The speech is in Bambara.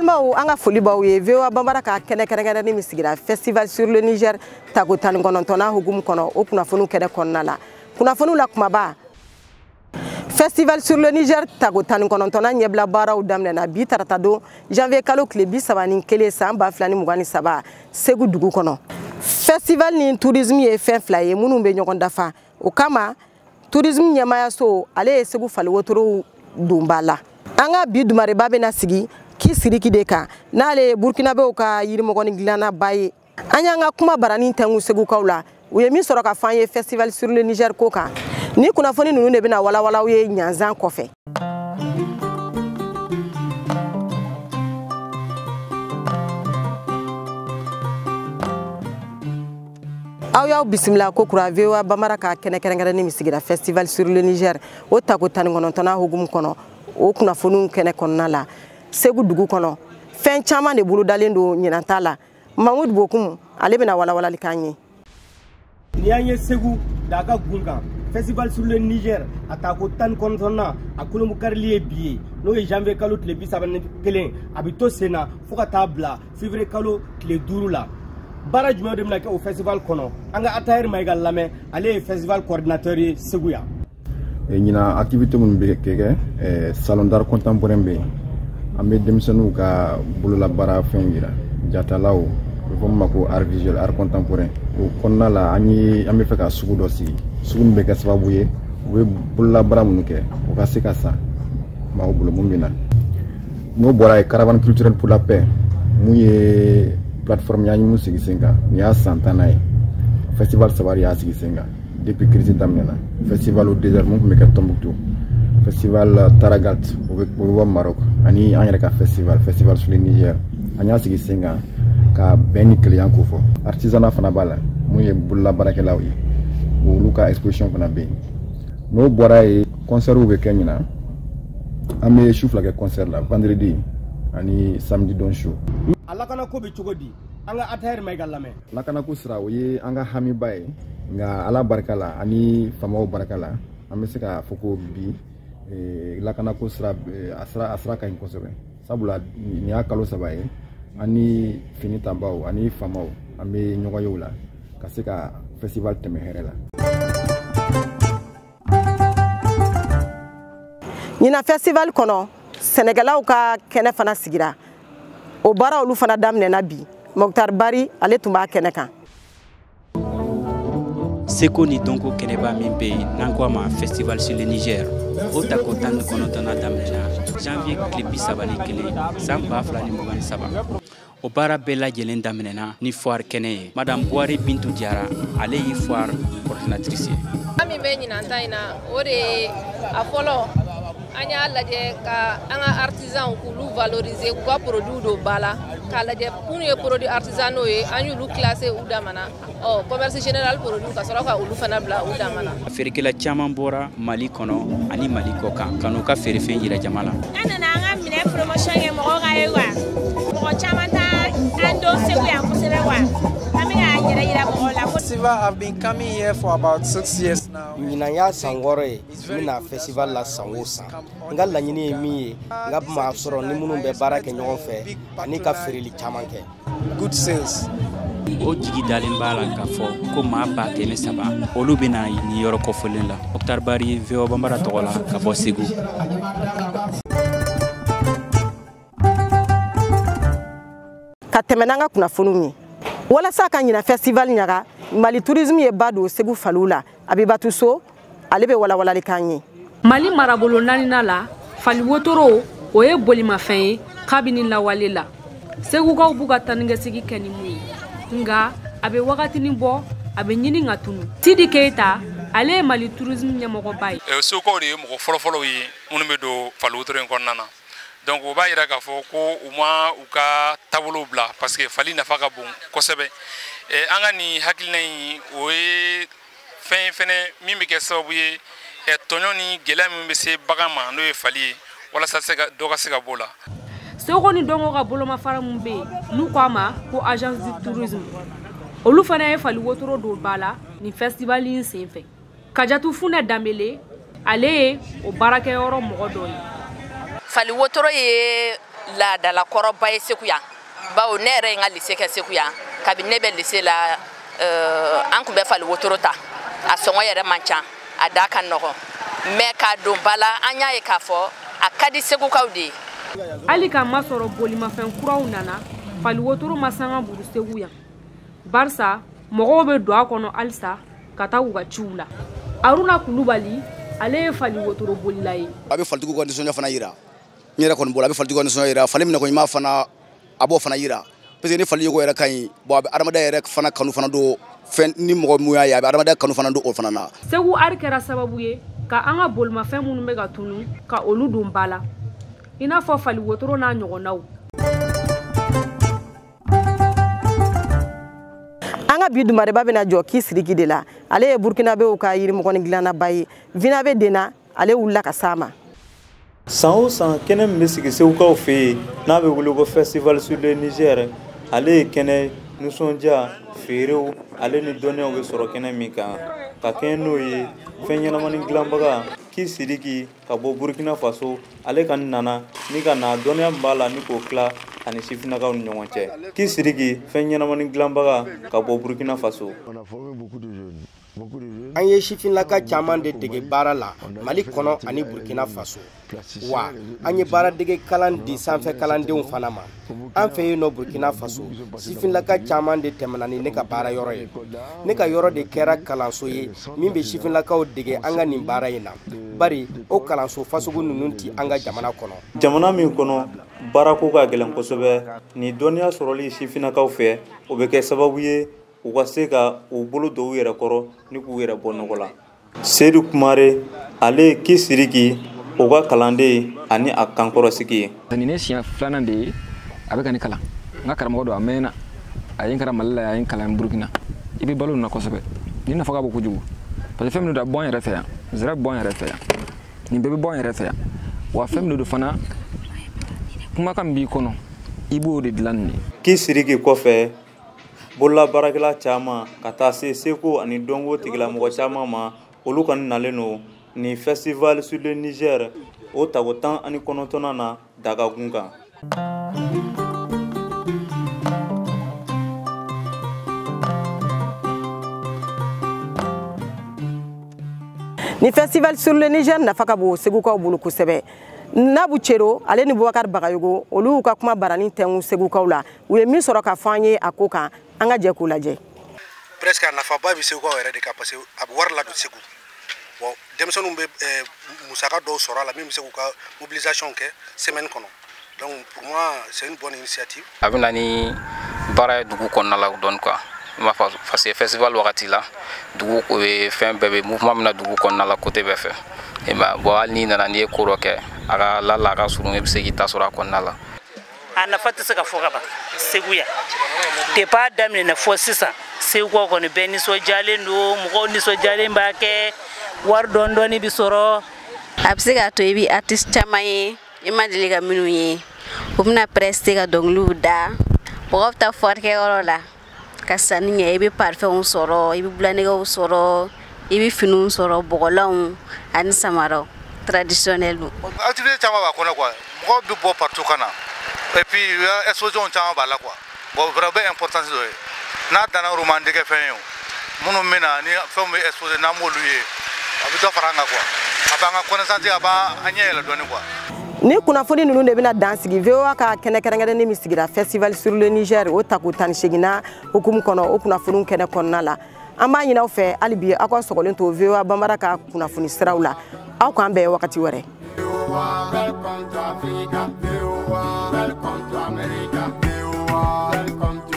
Balmao anga foli baw ye VOA Bambara ka kɛnɛ ni misigira Festival sur le Niger tago tan kɔnɔntɔnna hukumu kɔnɔ o kunnafoniw kɛnɛ kɔnɔna la kunnafoniw la kumaba Festival sur le Niger tago tan kɔnɔntɔnna ɲɛbila baaraw daminɛna bi tarata don janvier kalo tile 31 san 2023 Segu dugu kɔnɔ Festival ni tourisme ye fɛn fila ye minnu bɛ ɲɔgɔn dafa o kama tourisme ɲɛmayaso ale ye Segu fali wotoro donba la an ka bi dumareba bɛna sigi ki siriki de kan n'ale Burkinabew ka yirimɔgɔni dilanna ba ye an y'an ka kuma barani tɛngu Segukaw la u ye min sɔrɔ ka fɔ an ye Festival sur le Niger ko kan ni kunnafoni ninnu de bɛna walawalaw ye ɲanzan kɔfɛ aw y'aw bisimila ko kura VOA Bambara ka kɛnɛ ni misigira Festival sur le Niger o tago tan kɔnɔntɔnna hukumu kɔnɔ o kunnafoniw kɛnɛ kɔnɔna la Segu dugu kɔnɔ fɛn caman de bolo dalen don ɲinanta la Mahmoud Bokum ale bɛna walawalali kan ye ni an ye Segu daga gunkan Festival sur le Niger a tago tan kɔnɔntɔnna a kolomu karili ye bi ye n'o ye janvier kalo tile 31 a bɛ to sen na fo ka taa bila février kalo tile 5 la baara jumɛn de bɛna kɛ o festival kɔnɔ an ka Atahir Mayiga lamɛn ale ye festival coordinateur ye Segu yan ɲina activité minnu bɛ kɛ salon d'art contemporain bɛ yen an bɛ denmisɛnninw ka bololabaara fɛnw yira jatalaw u bɛ fɔ min ma ko art visuel art contemporain o kɔnɔna la an bɛ fɛ ka sugu dɔ sigi sugu min bɛ kɛ sababu ye u bɛ bololabaara minnu kɛ u ka se ka san maaw bolo mun bɛ na n'o bɔra ye caravane culturelle pour la paix mun ye plateforme y'an mun sigi sen kan nin y'a san 10nan ye festival saba y'a sigi sen kan depuis crise daminɛna festival au désert mun tun bɛ kɛ Tombouctou festival Taragat o bɛ bɔ Maroc ani an yɛrɛ ka festival sur le Niger an y'a sigi sen kan ka bɛn ni keleya ko fɔ artisanat fana b'a la mun ye bololabaarakɛlaw ye olu ka exposition fana bɛ yen n'o bɔra ye concertw bɛ kɛ ɲina an bɛ su fila kɛ concert la vendredi ani samedi don show a lakana ko bɛ cogo di an ka Atahir Mayiga lamɛn lakana ko sira o ye an ka hamiba ye nka ala barika la ani famaw barika la an bɛ se ka fɔ ko bi lakana ko sira a sira ka ɲi kosɛbɛ sabula nin y'a kalo 3 ye ani fini tabaw ani famaw an bɛ ɲɔgɔn ye o la ka se ka festival tɛmɛ hɛrɛ la ɲina festival kɔnɔ Sɛnɛgalaw ka kɛnɛ fana sigira o baara olu fana daminɛna bi Mokhtar Bari ale tun b'a kɛnɛ kan Seko ni donko kɛnɛba min bɛ yen n'an ko a ma Festival sur le Niger o tako 19 daminɛna janvier tile 31 san 2023 o baara bɛɛ lajɛlen daminɛna ni foire kɛnɛ ye Madame Boire Bintou Diarra ale ye foire coordinatrice ye min bɛ ɲinanta in na o de ye a fɔlɔ an y'a lajɛ ka an ka artisan k'olu valoriser k'u ka produit don ba la k'a lajɛ minnu ye produit artisanaux ye an y'olu classer u damana commerce général produit ka sɔrɔ ka olu fana bila u damana feerekɛla caman bɔra Mali kɔnɔ ani Mali kɔ kan ka n'u ka feerefɛn yira jama la an nana an ka minɛ promotion kɛ mɔgɔw ka ye wa mɔgɔ caman ta an don Segu yan kosɛbɛ wa an bɛ k'a yɛrɛ yira mɔgɔw la. Festival have been coming here for about 6 years now. ɲinan y'a san 6 ye n bɛna festival la san o san n ka laɲini ye min ye n ka maa sɔrɔ ni minnu bɛ baara kɛ ɲɔgɔn fɛ ani ka feereli caman kɛ good sales. o jigi dalen b'a la k'a fɔ ko maa 300 olu bɛna nin yɔrɔ kɔfɔlen la Mokhtar Bari VOA Bambara tɔgɔ la ka bɔ Segu ka tɛmɛ n'an ka kunnafoniw ye walasa ka ɲina festival ɲaga Mali tourisme ye ba don Segu faliw la Abibatu So ale bɛ walawalali kan ye Mali marabolo naanina la fali wotoro o ye bolimafɛn ye kabini lawale la Segukaw b'u ka tanikɛsegi kɛ ni mun ye nga a bɛ wagatinin bɔ a bɛ ɲini ka tunu Sidi Keita ale ye Mali tourisme ɲɛmɔgɔba ye Segukaw de ye mɔgɔ fɔlɔfɔlɔw ye minnu bɛ don fali wotoro in kɔnɔna na donc o b'a yira k'a fɔ ko u ma u ka taabolo bila parce que fali nafa ka bon kosɛbɛ an ka nin hakilina in o ye fɛn fɛnɛ min bɛ kɛ sababu ye tɔɲɔ ni gɛlɛya min bɛ se bagan ma n'o ye fali ye walasa dɔ ka se ka bɔ la Seko ni dɔnko ka bolomafara mun bɛ yen n'u ko a ma ko agence du tourisme olu fana ye fali wotoro don ba la ni festival in senfɛ Kajatu Funɛ Danbele ale ye o baarakɛyɔrɔ mɔgɔ dɔ ye fali wotoro ye laadala kɔrɔba ye Segu yan bawo ne yɛrɛ ye n ka lycée kɛ Segu yan kabini ne bɛ lycée la an kun bɛ fali wotoro ta a sɔngɔ yɛrɛ man ca a da ka nɔgɔn mais k'a don ba la an y'a ye k'a fɔ a ka di Segukaw de ye. hali k'a masɔrɔ bolimafɛn kuraw nana fali wotoro ma sanga buru Segu yan barisa mɔgɔw bɛ don a kɔnɔ halisa ka taa u ka ciw la. Aruna Kulubali ale ye fali wotoro bolila ye. A bɛ falitigiw ka nisɔndiya fana yira n yɛrɛ kɔni bolo a bɛ falitigiw ka nisɔndiya yira fali minɛ ko ɲuman fana a b'o fana yira parce que ni fali jogo yɛrɛ ka ɲi bon a bɛ adamadenya yɛrɛ fana kanu fana don fɛn ni mɔgɔ mun y'a ye a bɛ adamadenya kanu fana don o fana na. Segu ari kɛra sababu ye ka an ka bolimafɛn minnu bɛ ka tunu ka olu don ba la i n'a fɔ fali wotoro n'a ɲɔgɔnnaw. An ka bi dumareba bɛna jɔ Ki Sidiki de la ale ye Burkinabew ka yirimɔgɔni dilanaba ye Vinabe Dena ale wulila ka s'a ma. San o san kɛnɛ min bɛ sigi Segukaw fɛ yen n'a bɛ wele ko Festival sur le Niger ale ye kɛnɛ nisɔndiya feerew ale ni dɔnniyaw bɛ sɔrɔ kɛnɛ min kan ka kɛɲɛ n'o ye fɛn ɲɛnamani dilanbaga Ki Sidiki ka bɔ Burkina Faso ale ka nana ni ka na dɔnniya min b'a la ni k'o tila ani sifinnakaw ni ɲɔgɔn cɛ. Ki Sidiki fɛn ɲɛnamani dilanbaga ka bɔ Burkina Faso. An ye sifinnaka caman de dege baara la Mali kɔnɔ ani Burkina Faso wa an ye baara dege kalan di sanfɛ kalandenw fana ma an fɛ yen nɔ Burkina Faso sifinnaka caman de tɛmɛna ni ne ka baara yɔrɔ ye ne ka yɔrɔ de kɛra kalanso ye min bɛ sifinnakaw dege an ka nin baara in na bari o kalanso fasugu ninnu ti an ka jamana kɔnɔ. Jamana min kɔnɔ baarako ka gɛlɛn kosɛbɛ ni dɔnniya sɔrɔli sifinnakaw fɛ o bɛ kɛ sababu ye u ka se ka u bolo don u yɛrɛ kɔrɔ ni k'u yɛrɛ bɔ nɔgɔ la. Seydou Kumare ale ye Ki Sidiki o ka kalanden ani a kankɔrɔsigi ye. Nin ne siɲɛ filanan de ye a bɛ ka ne kalan n ka karamɔgɔ don a mɛnna a ye n kɛra Mali la a ye n kalan Burkina i bɛ balo nin na kosɛbɛ nin nafa ka bon kojugu parce que fɛn min don a bɔ an yɛrɛ fɛ yan zɛrɛ bɔ an yɛrɛ fɛ yan nin bɛɛ bɛ bɔ an yɛrɛ fɛ yan wa fɛn min don fana kumakan min b'i kɔnɔ i b'o de dilan nin ye. Ki Sidiki kɔfɛ bolola baarakɛla caman ka taa se seko ani dɔnko tigilamɔgɔ caman ma olu kɔni nalen don ni Festival sur le Niger o tako 19 na Dagagun kan. Ni Festival sur le Niger nafa ka bon Segukaw bolo kosɛbɛ. Nabu Cero ale ni Bubakar Bagayogo olu ka kuma barani tɛngu Segukaw la u ye min sɔrɔ ka fɔ an ye a ko kan an ka jɛ k'u lajɛ. Presque a nafaba bɛ Segukaw yɛrɛ de kan parce que a bɛ wari ladon Segu bon denmisɛnninw bɛ musaka dɔw sɔrɔ a la min bɛ se k'u ka mobilisation kɛ semaine kɔnɔ donc pour moi c'est une bonne initiative. A bɛ na ni baara ye dugu kɔnɔna la dɔɔni quoi ma fa parce que festival wagati la dugu ko ye fɛn bɛɛ bɛ mouvement min na dugu kɔnɔna la côté bɛɛ fɛ et ben bon hali ni nana ni ye ko dɔ kɛ a ka la a ka surun i bɛ se k'i ta sɔrɔ a kɔnɔna la. A nafa tɛ se ka fɔ ka ban Segu yan depuis a daminɛna fɔ sisan Segukaw kɔni bɛɛ nisɔndiyalen don mɔgɔw nisɔndiyalen b'a kɛ wari dɔɔni bi sɔrɔ. A bɛ se k'a to i bɛ artiste caman ye i ma deli ka minnu ye u bɛna prester ka dɔnkiliw da mɔgɔw bɛ taa furakɛyɔrɔ la ka sanni kɛ i bɛ parfum sɔrɔ i bɛ bulanɛgɛw sɔrɔ i bɛ finiw sɔrɔ bɔgɔlanw ani samaraw traditionnel. Activité caman b'a kɔnɔ quoi mɔgɔw bɛ bɔ partout ka na et puis exposition caman b'a la quoi bon vraiment importance dɔ ye n'a danna romantique fɛn ye minnu bɛ na ni fɛnw bɛ exposer n'an b'olu ye a bɛ dɔ fara an kan quoi a b'an ka connaissance a b'an ɲɛ yɛlɛ dɔɔni quoi. Ni kunnafoni ninnu de bɛna dan sigi VOA ka kɛnɛ kɛrɛnkɛrɛnnen min sigira Festival sur le Niger o tako 18 hukumu kɔnɔ o kunnafoniw kɛnɛ kɔnɔna la an b'a ɲini aw fɛ hali bi aw ka sɔgɔlen to VOA Banbara ka kunnafoni siraw la aw k'an bɛn wagati wɛrɛ. Welcome to Africa, welcome to America, welcome to